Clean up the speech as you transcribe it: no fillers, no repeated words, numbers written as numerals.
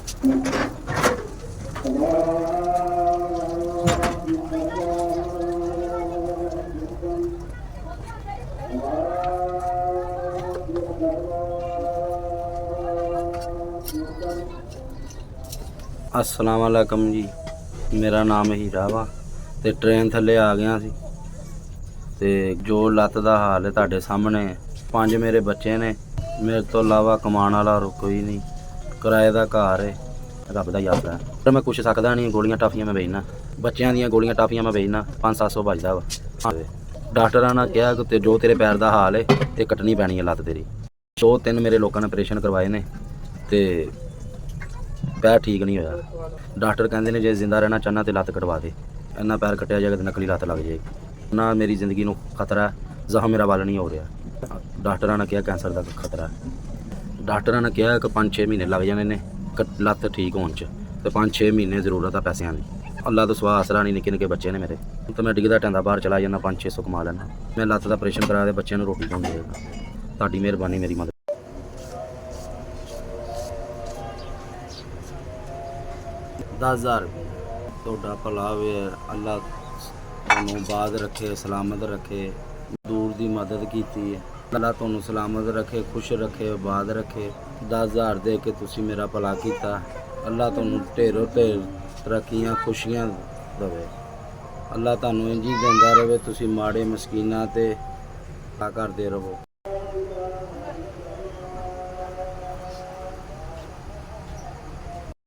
अस्सलाम वालेकुम जी, मेरा नाम हीरा वा ते ट्रेन थल्ले आ गया सी ते जो लत्त दा हाल है तुहाडे सामने। 5 मेरे बच्चे ने, मेरे तो इलावा कमाने वाला कोई नहीं, किराए दा घर है, रब दा ही आसरा है। पर मैं कुछ सकदा नहीं, गोलियां टाफियां मैं बेचना, बच्चों दियां गोलियां टाफियां मैं बेचना, 500-700 बचदा वा। डॉक्टरां ने कहा कि जो तेरे पैर दा हाल है ये कट्टनी पैनी है लत्त तेरी। 2-3 मेरे लोगों ने ऑपरेशन करवाए ने ते पैर ठीक नहीं होया। डॉक्टर कहते हैं जे जिंदा रहना चाहना तो लत्त कटवा दे, इन्ना पैर कटिया जाएगा तो नकली लत्त लग जाएगी ना। मेरी ज़िंदगी को खतरा है, जख्म मेरा वाल नहीं हो रहा। डॉक्टर ने कहा कैंसर का खतरा है। डॉक्टर ने कहा कि 5-6 महीने लग जाने ने लत्त ठीक होने तो 5-6 महीने जरूरत है पैसों की। अल्लाह तो सुहा आसरा नहीं, निक्के निक्के बच्चे ने मेरे, तो मैं डिगदा टैंदा बाहर चला जाना, 500-600 कमा लेना। मैं लत्त का ऑपरेशन करा के बच्चों को रोटी कौन देगा। ताड़ी मेहरबानी, मेरी मदद। 10,000 रुपये तोड़ा भला वे, अल्लाह तुहानू बाद रखे, सलामत रखे, दूर की मदद की है। अल्लाह तुहानू सलामत रखे, खुश रखे, बाद रखे। 10,000 दे के तुसी मेरा भला किया। अल्लाह तुहानू ढेरों ढेर तरक्कियां खुशियां देवे। अल्लाह तुहानू इंज ही देंदा रहे, तुसी माड़े मस्कीनां ते करदे रहो।